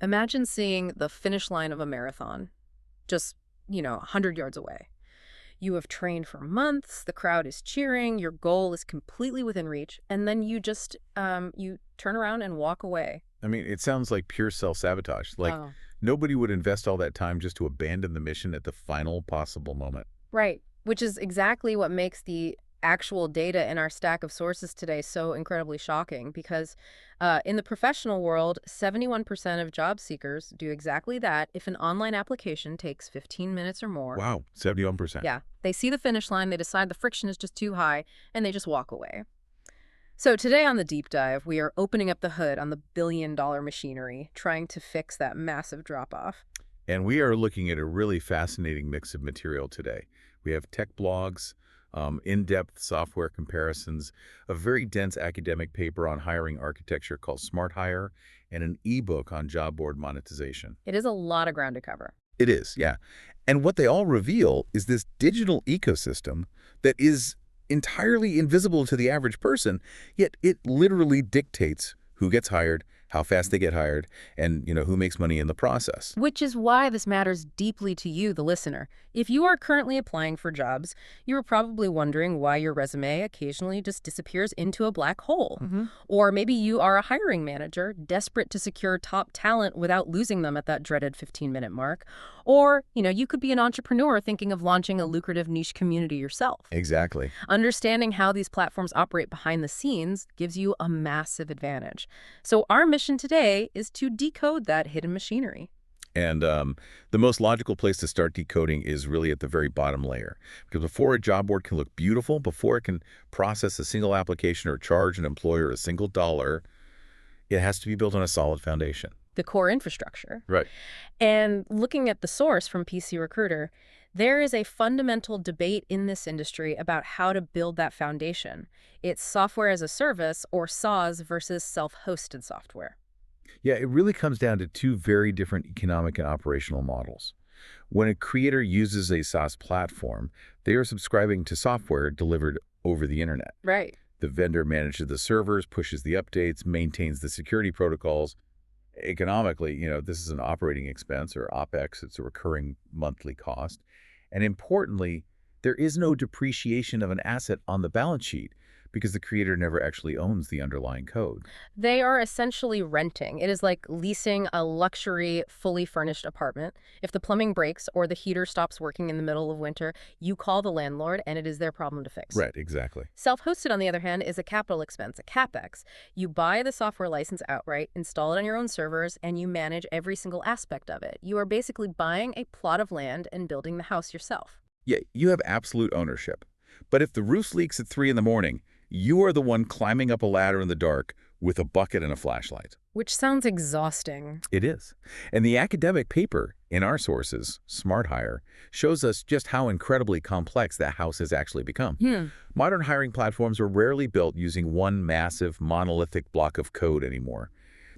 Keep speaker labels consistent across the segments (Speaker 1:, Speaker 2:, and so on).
Speaker 1: Imagine seeing the finish line of a marathon, just, 100 yards away. You have trained for months, the crowd is cheering, your goal is completely within reach, and then you turn around and walk away.
Speaker 2: I mean, it sounds like pure self-sabotage. Like,
Speaker 1: Oh.
Speaker 2: nobody would invest all that time just to abandon the mission at the final possible moment.
Speaker 1: Right, which is exactly what makes the actual data in our stack of sources today so incredibly shocking because in the professional world, 71% of job seekers do exactly that if an online application takes 15 minutes or more.
Speaker 2: Wow, 71%.
Speaker 1: Yeah, they see the finish line, they decide the friction is just too high, and they just walk away. So today on the deep dive, we are opening up the hood on the billion-dollar machinery, trying to fix that massive drop-off.
Speaker 2: And we are looking at a really fascinating mix of material today. We have tech blogs, in-depth software comparisons, a very dense academic paper on hiring architecture called Smart Hire, and an ebook on job board monetization.
Speaker 1: It is a lot of ground to cover.
Speaker 2: It is, yeah. And what they all reveal is this digital ecosystem that is entirely invisible to the average person, yet it literally dictates who gets hired, how fast they get hired, and who makes money in the process.
Speaker 1: Which is why this matters deeply to you, the listener. If you are currently applying for jobs, you are probably wondering why your resume occasionally just disappears into a black hole. Or maybe you are a hiring manager, desperate to secure top talent without losing them at that dreaded 15-minute mark. Or, you could be an entrepreneur thinking of launching a lucrative niche community yourself.
Speaker 2: Exactly.
Speaker 1: Understanding how these platforms operate behind the scenes gives you a massive advantage. So our mission today is to decode that hidden machinery.
Speaker 2: And the most logical place to start decoding is really at the very bottom layer. Because before a job board can look beautiful, before it can process a single application or charge an employer a single dollar, it has to be built on a solid foundation.
Speaker 1: The core infrastructure.
Speaker 2: Right.
Speaker 1: And looking at the source from PC Recruiter, there is a fundamental debate in this industry about how to build that foundation. It's software as a service, or SaaS, versus self-hosted software.
Speaker 2: Yeah, it really comes down to two very different economic and operational models. When a creator uses a SaaS platform, they are subscribing to software delivered over the internet.
Speaker 1: Right.
Speaker 2: The vendor manages the servers, pushes the updates, maintains the security protocols. Economically, this is an operating expense, or OpEx. It's a recurring monthly cost. And importantly, there is no depreciation of an asset on the balance sheet because the creator never actually owns the underlying code.
Speaker 1: They are essentially renting. It is like leasing a luxury, fully furnished apartment. If the plumbing breaks or the heater stops working in the middle of winter, you call the landlord and it is their problem to fix.
Speaker 2: Right, exactly.
Speaker 1: Self-hosted, on the other hand, is a capital expense, a CapEx. You buy the software license outright, install it on your own servers, and you manage every single aspect of it. You are basically buying a plot of land and building the house yourself.
Speaker 2: Yeah, you have absolute ownership. But if the roof leaks at 3 in the morning, you are the one climbing up a ladder in the dark with a bucket and a flashlight.
Speaker 1: Which sounds exhausting.
Speaker 2: It is. And the academic paper in our sources, Smart Hire, shows us just how incredibly complex that house has actually become. Modern hiring platforms are rarely built using one massive, monolithic block of code anymore.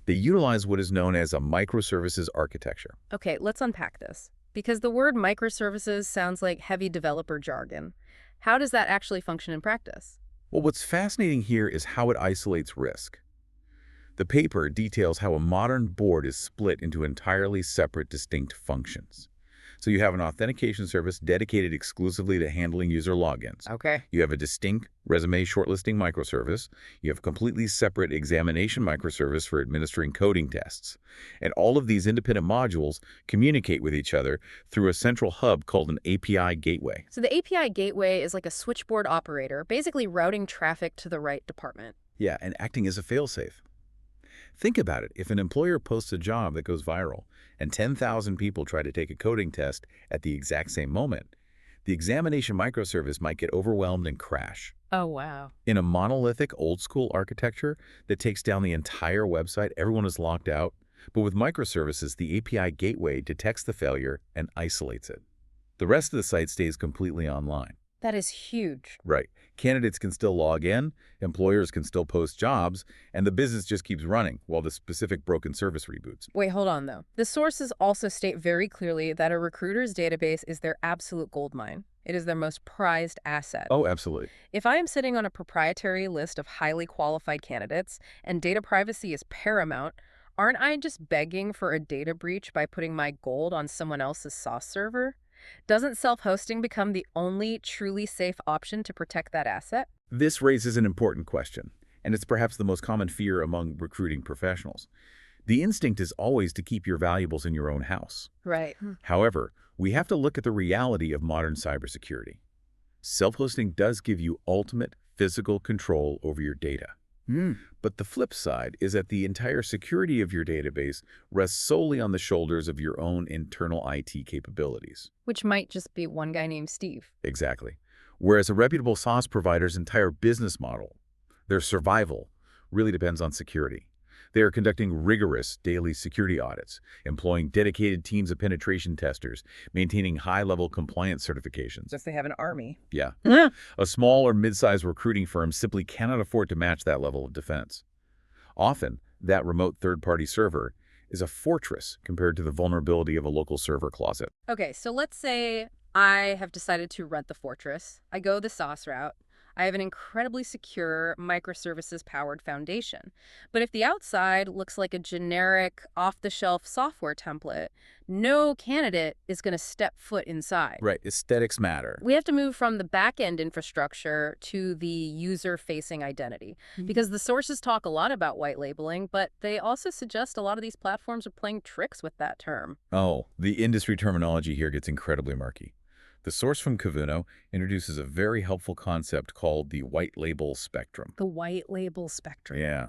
Speaker 2: They utilize what is known as a microservices architecture.
Speaker 1: Okay, let's unpack this. Because the word microservices sounds like heavy developer jargon. How does that actually function in practice?
Speaker 2: Well, what's fascinating here is how it isolates risk. The paper details how a modern board is split into entirely separate, distinct functions. So you have an authentication service dedicated exclusively to handling user logins.
Speaker 1: Okay.
Speaker 2: You have a distinct resume shortlisting microservice. You have a completely separate examination microservice for administering coding tests. And all of these independent modules communicate with each other through a central hub called an API gateway.
Speaker 1: So the API gateway is like a switchboard operator, basically routing traffic to the right department.
Speaker 2: Yeah, and acting as a failsafe. Think about it. If an employer posts a job that goes viral and 10,000 people try to take a coding test at the exact same moment, the examination microservice might get overwhelmed and crash.
Speaker 1: Oh, wow.
Speaker 2: In a monolithic, old-school architecture that takes down the entire website, everyone is locked out. But with microservices, the API gateway detects the failure and isolates it. The rest of the site stays completely online.
Speaker 1: That is huge.
Speaker 2: Right. Candidates can still log in, employers can still post jobs, and the business just keeps running while the specific broken service reboots.
Speaker 1: Wait, hold on, though. The sources also state very clearly that a recruiter's database is their absolute goldmine. It is their most prized asset.
Speaker 2: Oh, absolutely.
Speaker 1: If I am sitting on a proprietary list of highly qualified candidates and data privacy is paramount, Aren't I just begging for a data breach by putting my gold on someone else's SaaS server? Doesn't self-hosting become the only truly safe option to protect that asset?
Speaker 2: This raises an important question, and it's perhaps the most common fear among recruiting professionals. The instinct is always to keep your valuables in your own house.
Speaker 1: Right.
Speaker 2: However, we have to look at the reality of modern cybersecurity. Self-hosting does give you ultimate physical control over your data. But the flip side is that the entire security of your database rests solely on the shoulders of your own internal IT capabilities.
Speaker 1: Which might just be one guy named Steve.
Speaker 2: Exactly. Whereas a reputable SaaS provider's entire business model, their survival, really depends on security. They are conducting rigorous daily security audits, employing dedicated teams of penetration testers, maintaining high-level compliance certifications.
Speaker 1: If they have an army.
Speaker 2: Yeah. A small or mid-sized recruiting firm simply cannot afford to match that level of defense. Often, that remote third-party server is a fortress compared to the vulnerability of a local server closet.
Speaker 1: Okay, so let's say I have decided to rent the fortress. I go the SaaS route. I have an incredibly secure microservices-powered foundation. But if the outside looks like a generic, off-the-shelf software template, no candidate is going to step foot inside.
Speaker 2: Right, aesthetics matter.
Speaker 1: We have to move from the back-end infrastructure to the user-facing identity. Because the sources talk a lot about white labeling, but they also suggest a lot of these platforms are playing tricks with that term.
Speaker 2: Oh, the industry terminology here gets incredibly murky. The source from Kardow introduces a very helpful concept called the white label spectrum.
Speaker 1: The white label spectrum.
Speaker 2: Yeah.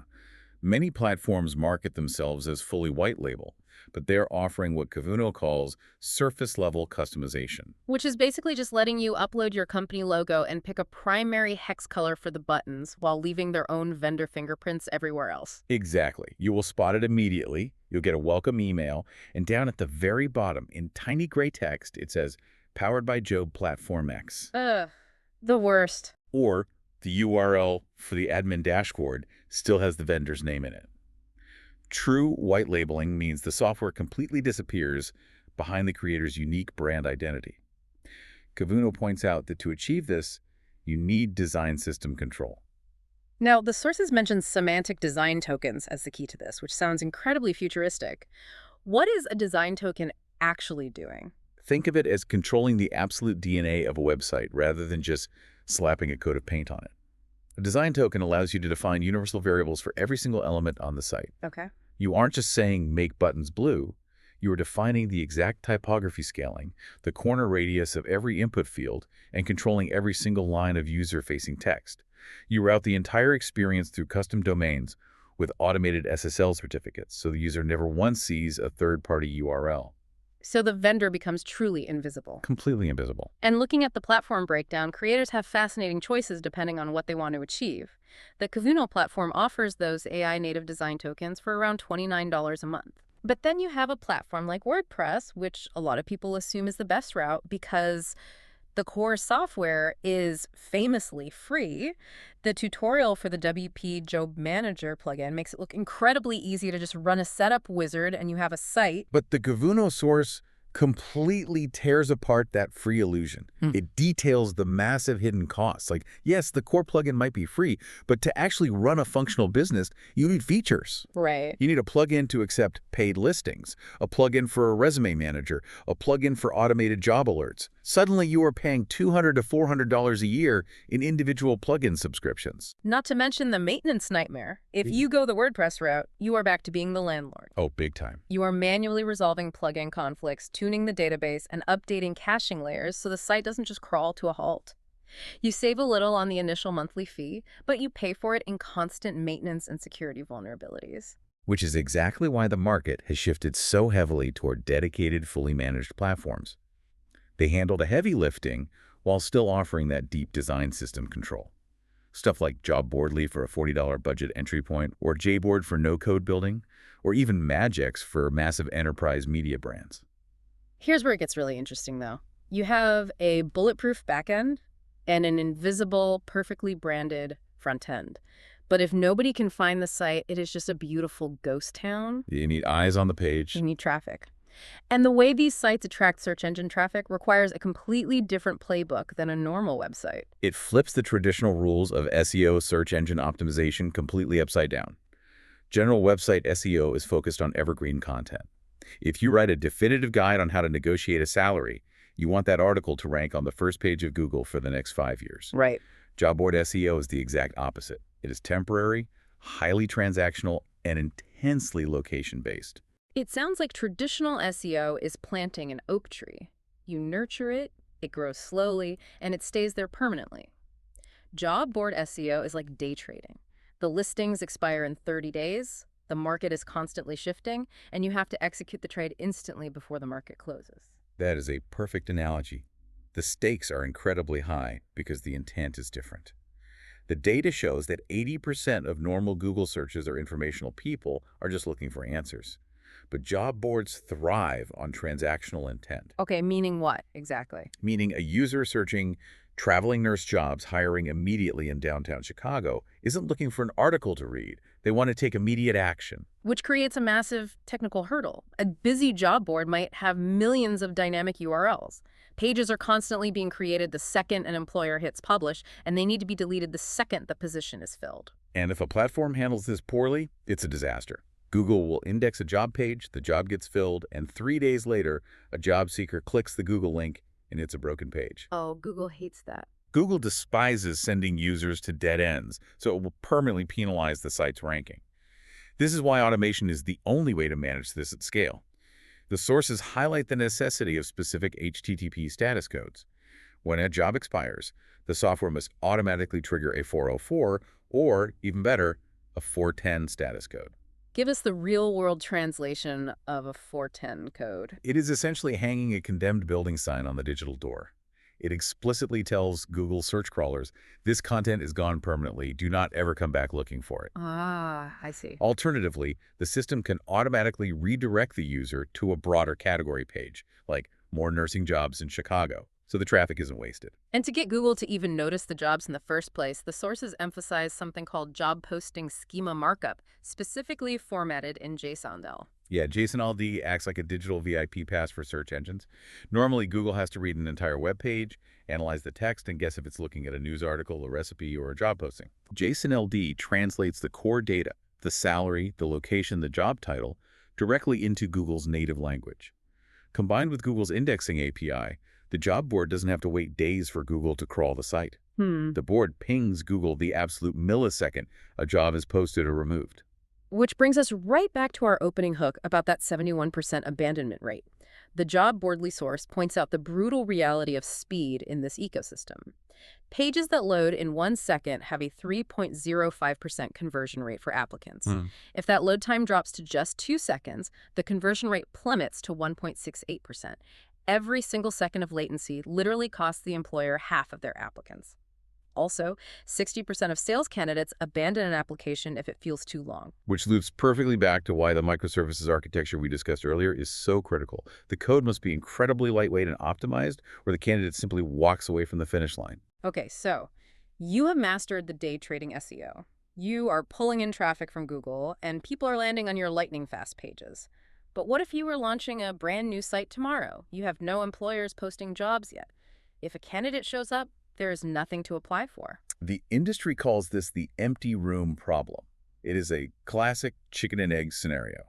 Speaker 2: Many platforms market themselves as fully white label, but they're offering what Kardow calls surface-level customization.
Speaker 1: Which is basically just letting you upload your company logo and pick a primary hex color for the buttons while leaving their own vendor fingerprints everywhere else.
Speaker 2: Exactly. You will spot it immediately. You'll get a welcome email, and down at the very bottom, in tiny gray text, it says, "Powered by Job Platform X."
Speaker 1: Ugh, the worst.
Speaker 2: Or the URL for the admin dashboard still has the vendor's name in it. True white labeling means the software completely disappears behind the creator's unique brand identity. Kardow points out that to achieve this, you need design system control.
Speaker 1: Now, the sources mention semantic design tokens as the key to this, which sounds incredibly futuristic. What is a design token actually doing?
Speaker 2: Think of it as controlling the absolute DNA of a website rather than just slapping a coat of paint on it. A design token allows you to define universal variables for every single element on the site.
Speaker 1: Okay.
Speaker 2: You aren't just saying make buttons blue, you are defining the exact typography scaling, the corner radius of every input field, and controlling every single line of user-facing text. You route the entire experience through custom domains with automated SSL certificates, so the user never once sees a third-party URL.
Speaker 1: So the vendor becomes truly invisible.
Speaker 2: Completely invisible.
Speaker 1: And looking at the platform breakdown, creators have fascinating choices depending on what they want to achieve. The Kardow platform offers those AI-native design tokens for around $29 a month. But then you have a platform like WordPress, which a lot of people assume is the best route because the core software is famously free. The tutorial for the WP Job Manager plugin makes it look incredibly easy to just run a setup wizard and you have a site.
Speaker 2: But the Kardow source completely tears apart that free illusion. It details the massive hidden costs. Like, yes, the core plugin might be free, but to actually run a functional business, you need features.
Speaker 1: Right.
Speaker 2: You need a plugin to accept paid listings, a plugin for a resume manager, a plugin for automated job alerts. Suddenly, you are paying $200 to $400 a year in individual plugin subscriptions.
Speaker 1: Not to mention the maintenance nightmare. If you go the WordPress route, you are back to being the landlord.
Speaker 2: Oh, big time.
Speaker 1: You are manually resolving plugin conflicts, tuning the database, and updating caching layers so the site doesn't just crawl to a halt. You save a little on the initial monthly fee, but you pay for it in constant maintenance and security vulnerabilities.
Speaker 2: Which is exactly why the market has shifted so heavily toward dedicated, fully managed platforms. They handle the heavy lifting while still offering that deep design system control. Stuff like Jobboardly for a $40 budget entry point, or JBoard for no-code building, or even Magix for massive enterprise media brands.
Speaker 1: Here's where it gets really interesting, though. You have a bulletproof backend and an invisible, perfectly branded front end. But if nobody can find the site, it is just a beautiful ghost town.
Speaker 2: You need eyes on the page.
Speaker 1: You need traffic. And the way these sites attract search engine traffic requires a completely different playbook than a normal website.
Speaker 2: It flips the traditional rules of SEO, search engine optimization, completely upside down. General website SEO is focused on evergreen content. If you write a definitive guide on how to negotiate a salary, you want that article to rank on the first page of Google for the next 5 years.
Speaker 1: Right.
Speaker 2: Job board SEO is the exact opposite. It is temporary, highly transactional, and intensely location-based.
Speaker 1: It sounds like traditional SEO is planting an oak tree. You nurture it, it grows slowly, and it stays there permanently. Job board SEO is like day trading. The listings expire in 30 days, the market is constantly shifting, and you have to execute the trade instantly before the market closes.
Speaker 2: That is a perfect analogy. The stakes are incredibly high because the intent is different. The data shows that 80% of normal Google searches or informational people are just looking for answers. But job boards thrive on transactional intent,
Speaker 1: Okay, meaning what exactly?
Speaker 2: meaning a user searching traveling nurse jobs hiring immediately in downtown Chicago isn't looking for an article to read. They want to take immediate action.
Speaker 1: Which creates a massive technical hurdle. A busy job board might have millions of dynamic URLs. Pages are constantly being created the second an employer hits publish, and they need to be deleted the second the position is filled.
Speaker 2: And if a platform handles this poorly, it's a disaster. Google will index a job page, the job gets filled, and 3 days later, a job seeker clicks the Google link, and it's a broken page.
Speaker 1: Oh, Google hates that.
Speaker 2: Google despises sending users to dead ends, so it will permanently penalize the site's ranking. This is why automation is the only way to manage this at scale. The sources highlight the necessity of specific HTTP status codes. When a job expires, the software must automatically trigger a 404 or, even better, a 410 status code.
Speaker 1: Give us the real-world translation of a 410 code.
Speaker 2: It is essentially hanging a condemned building sign on the digital door. It explicitly tells Google search crawlers, this content is gone permanently, do not ever come back looking for it.
Speaker 1: Ah, I see.
Speaker 2: Alternatively, the system can automatically redirect the user to a broader category page, like more nursing jobs in Chicago, so the traffic isn't wasted.
Speaker 1: And to get Google to even notice the jobs in the first place, the sources emphasize something called job posting schema markup, specifically formatted in JSON-L.
Speaker 2: Yeah, JSON-LD acts like a digital VIP pass for search engines. Normally, Google has to read an entire web page, analyze the text, and guess if it's looking at a news article, a recipe, or a job posting. JSON-LD translates the core data, the salary, the location, the job title, directly into Google's native language. Combined with Google's indexing API, the job board doesn't have to wait days for Google to crawl the site. The board pings Google the absolute millisecond a job is posted or removed.
Speaker 1: Which brings us right back to our opening hook about that 71% abandonment rate. The job boardly source points out the brutal reality of speed in this ecosystem. Pages that load in 1 second have a 3.05% conversion rate for applicants. If that load time drops to just 2 seconds, the conversion rate plummets to 1.68%. Every single second of latency literally costs the employer half of their applicants. Also, 60% of sales candidates abandon an application if it feels too long.
Speaker 2: Which loops perfectly back to why the microservices architecture we discussed earlier is so critical. The code must be incredibly lightweight and optimized, or the candidate simply walks away from the finish line.
Speaker 1: Okay, so you have mastered the day trading SEO. You are pulling in traffic from Google, and people are landing on your lightning-fast pages. But what if you were launching a brand new site tomorrow? You have no employers posting jobs yet. If a candidate shows up, there is nothing to apply for.
Speaker 2: The industry calls this the empty room problem. It is a classic chicken and egg scenario.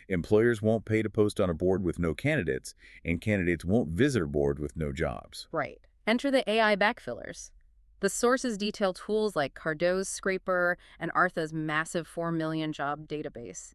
Speaker 2: Employers won't pay to post on a board with no candidates, and candidates won't visit a board with no jobs.
Speaker 1: Right. Enter the AI backfillers. The sources detail tools like Kardow's scraper and Artha's massive 4 million job database.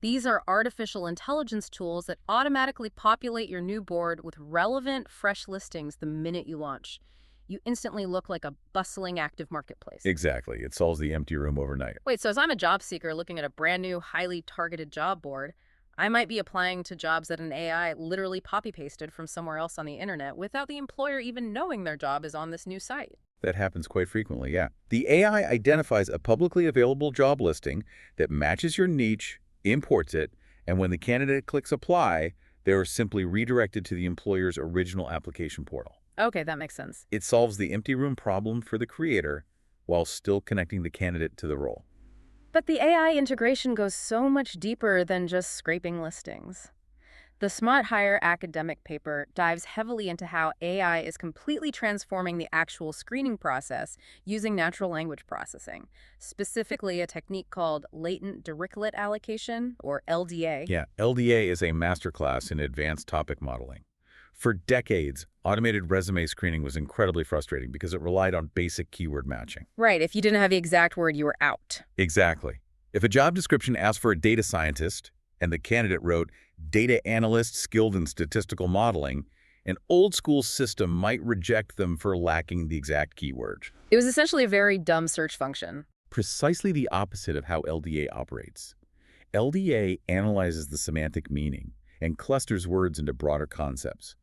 Speaker 1: These are artificial intelligence tools that automatically populate your new board with relevant, fresh listings the minute you launch. You instantly look like a bustling, active marketplace.
Speaker 2: Exactly. It solves the empty room overnight.
Speaker 1: Wait, so as I'm a job seeker looking at a brand new, highly targeted job board, I might be applying to jobs that an AI literally copy-pasted from somewhere else on the internet without the employer even knowing their job is on this new site.
Speaker 2: That happens quite frequently, yeah. The AI identifies a publicly available job listing that matches your niche, imports it, and when the candidate clicks apply, they are simply redirected to the employer's original application portal.
Speaker 1: Okay, that makes sense.
Speaker 2: It solves the empty room problem for the creator while still connecting the candidate to the role.
Speaker 1: But the AI integration goes so much deeper than just scraping listings. The Smart Hire academic paper dives heavily into how AI is completely transforming the actual screening process using natural language processing, specifically a technique called latent dirichlet allocation, or LDA.
Speaker 2: Yeah, LDA is a masterclass in advanced topic modeling. For decades, automated resume screening was incredibly frustrating because it relied on basic keyword matching.
Speaker 1: Right, if you didn't have the exact word, you were out.
Speaker 2: Exactly. If a job description asked for a data scientist and the candidate wrote data analyst skilled in statistical modeling, an old-school system might reject them for lacking the exact keyword.
Speaker 1: It was essentially a very dumb search function.
Speaker 2: Precisely the opposite of how LDA operates. LDA analyzes the semantic meaning and clusters words into broader concepts.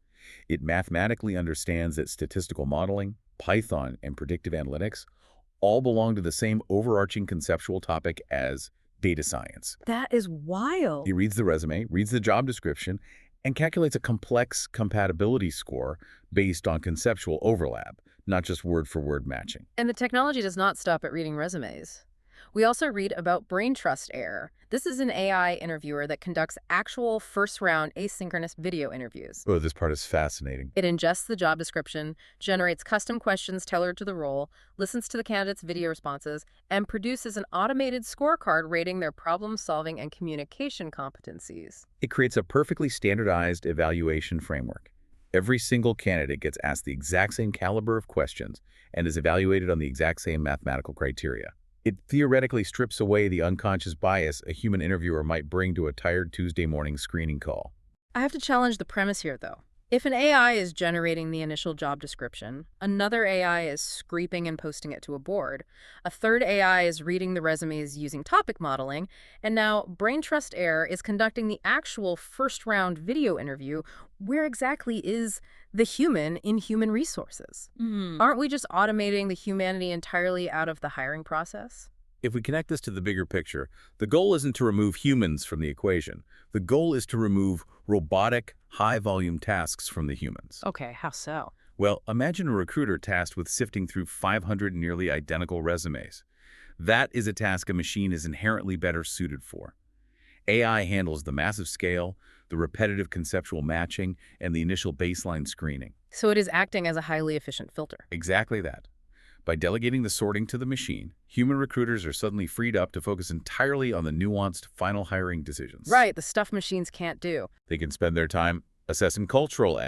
Speaker 2: It mathematically understands that statistical modeling, Python, and predictive analytics all belong to the same overarching conceptual topic as data science.
Speaker 1: That is wild.
Speaker 2: It reads the resume, reads the job description, and calculates a complex compatibility score based on conceptual overlap, not just word-for-word matching.
Speaker 1: And the technology does not stop at reading resumes. We also read about brain trust error. This is an AI interviewer that conducts actual first-round asynchronous video interviews.
Speaker 2: Oh, this part is fascinating.
Speaker 1: It ingests the job description, generates custom questions tailored to the role, listens to the candidate's video responses, and produces an automated scorecard rating their problem-solving and communication competencies.
Speaker 2: It creates a perfectly standardized evaluation framework. Every single candidate gets asked the exact same caliber of questions and is evaluated on the exact same mathematical criteria. It theoretically strips away the unconscious bias a human interviewer might bring to a tired Tuesday morning screening call.
Speaker 1: I have to challenge the premise here, though. If an AI is generating the initial job description, another AI is scraping and posting it to a board, a third AI is reading the resumes using topic modeling, and now brain trust error is conducting the actual first-round video interview, where exactly is the human in human resources? Aren't we just automating the humanity entirely out of the hiring process?
Speaker 2: If we connect this to the bigger picture, the goal isn't to remove humans from the equation. The goal is to remove robotic, high-volume tasks from the humans.
Speaker 1: Okay, how so?
Speaker 2: Well, imagine a recruiter tasked with sifting through 500 nearly identical resumes. That is a task a machine is inherently better suited for. AI handles the massive scale, the repetitive conceptual matching, and the initial baseline screening.
Speaker 1: So it is acting as a highly efficient filter.
Speaker 2: Exactly that. By delegating the sorting to the machine, human recruiters are suddenly freed up to focus entirely on the nuanced final hiring decisions.
Speaker 1: Right, the stuff machines can't do.
Speaker 2: They can spend their time assessing cultural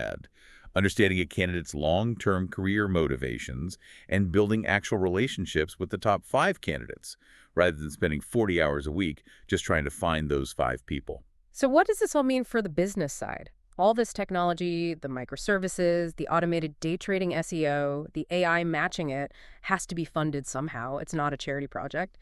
Speaker 2: understanding a candidate's long-term career motivations, and building actual relationships with the top 5 candidates, rather than spending 40 hours a week just trying to find those 5 people.
Speaker 1: So what does this all mean for the business side? All this technology, the microservices, the automated day trading SEO, the AI matching it, has to be funded somehow. It's not a charity project.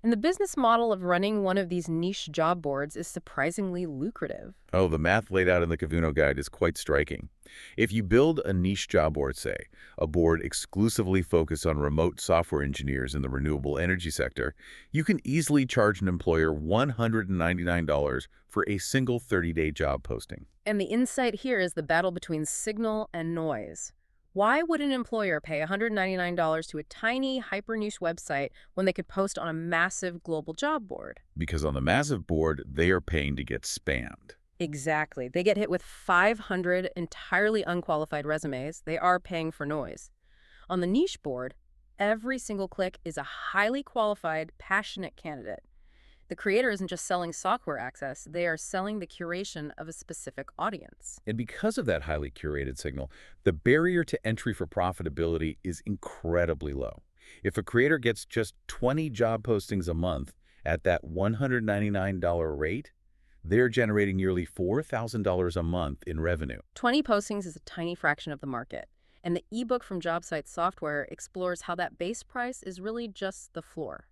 Speaker 1: And the business model of running one of these niche job boards is surprisingly lucrative.
Speaker 2: Oh, the math laid out in the Kavuno guide is quite striking. If you build a niche job board, say, a board exclusively focused on remote software engineers in the renewable energy sector, you can easily charge an employer $199 for a single 30-day job posting.
Speaker 1: And the insight here is the battle between signal and noise. Why would an employer pay $199 to a tiny, hyper-niche website when they could post on a massive global job board?
Speaker 2: Because on the massive board, they are paying to get spammed.
Speaker 1: Exactly. They get hit with 500 entirely unqualified resumes. They are paying for noise. On the niche board, every single click is a highly qualified, passionate candidate. The creator isn't just selling software access, they are selling the curation of a specific audience.
Speaker 2: And because of that highly curated signal, the barrier to entry for profitability is incredibly low. If a creator gets just 20 job postings a month at that $199 rate, they're generating nearly $4,000 a month in revenue.
Speaker 1: 20 postings is a tiny fraction of the market, and the ebook from JobSite Software explores how that base price is really just the floor.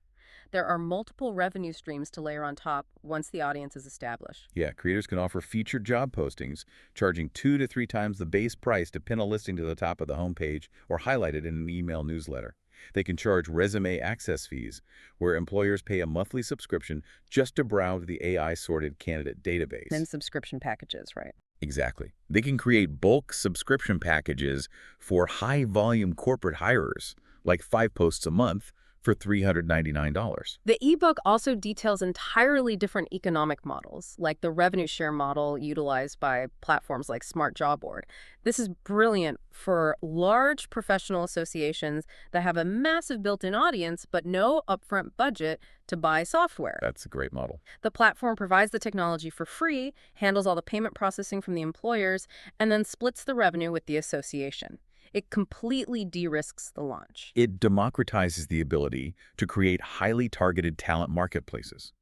Speaker 1: There are multiple revenue streams to layer on top once the audience is established.
Speaker 2: Yeah, creators can offer featured job postings, charging 2 to 3 times the base price to pin a listing to the top of the homepage or highlight it in an email newsletter. They can charge resume access fees, where employers pay a monthly subscription just to browse the AI-sorted candidate database.
Speaker 1: And subscription packages, right?
Speaker 2: Exactly. They can create bulk subscription packages for high-volume corporate hirers, like 5 posts a month, for $399.
Speaker 1: The ebook also details entirely different economic models, like the revenue share model utilized by platforms like Smart Job Board. This is brilliant for large professional associations that have a massive built-in audience but no upfront budget to buy software.
Speaker 2: That's a great model.
Speaker 1: The platform provides the technology for free, handles all the payment processing from the employers, and then splits the revenue with the association. It completely de-risks the launch.
Speaker 2: It democratizes the ability to create highly targeted talent marketplaces.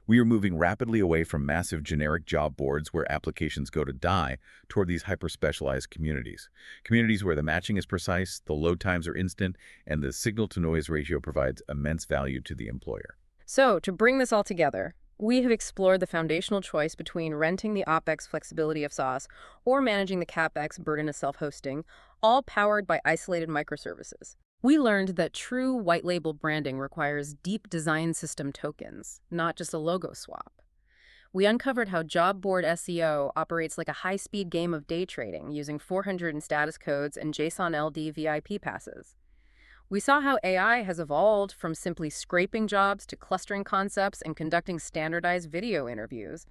Speaker 2: We are moving rapidly away from massive generic job boards where applications go to die toward these hyper-specialized communities. Communities where the matching is precise, the load times are instant, and the signal-to-noise ratio provides immense value to the employer.
Speaker 1: So, to bring this all together, we have explored the foundational choice between renting the OpEx flexibility of SaaS or managing the CapEx burden of self-hosting, all powered by isolated microservices. We learned that true white label branding requires deep design system tokens, not just a logo swap. We uncovered how job board SEO operates like a high-speed game of day trading using 400 status codes and JSON LD VIP passes. We saw how AI has evolved from simply scraping jobs to clustering concepts and conducting standardized video interviews.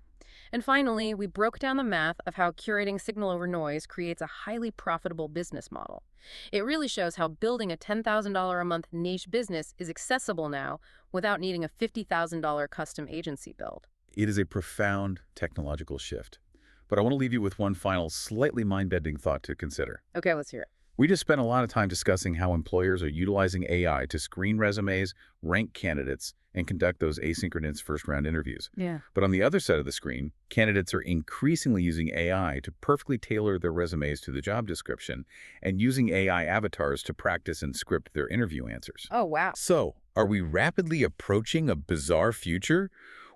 Speaker 1: And finally, we broke down the math of how curating signal over noise creates a highly profitable business model. It really shows how building a $10,000 a month niche business is accessible now without needing a $50,000 custom agency build.
Speaker 2: It is a profound technological shift. But I want to leave you with one final, slightly mind-bending thought to consider.
Speaker 1: Okay, let's hear it.
Speaker 2: We just spent a lot of time discussing how employers are utilizing AI to screen resumes, rank candidates, and conduct those asynchronous first-round interviews.
Speaker 1: Yeah.
Speaker 2: But on the other side of the screen, candidates are increasingly using AI to perfectly tailor their resumes to the job description and using AI avatars to practice and script their interview answers.
Speaker 1: Oh, wow.
Speaker 2: So, are we rapidly approaching a bizarre future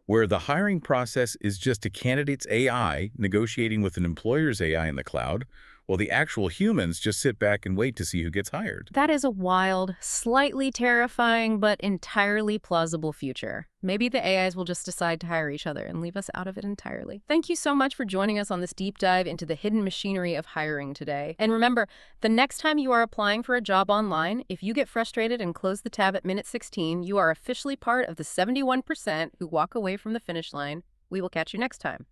Speaker 2: where the hiring process is just a candidate's AI negotiating with an employer's AI in the cloud, while the actual humans just sit back and wait to see who gets hired?
Speaker 1: That is a wild, slightly terrifying, but entirely plausible future. Maybe the AIs will just decide to hire each other and leave us out of it entirely. Thank you so much for joining us on this deep dive into the hidden machinery of hiring today. And remember, the next time you are applying for a job online, if you get frustrated and close the tab at minute 16, you are officially part of the 71% who walk away from the finish line. We will catch you next time.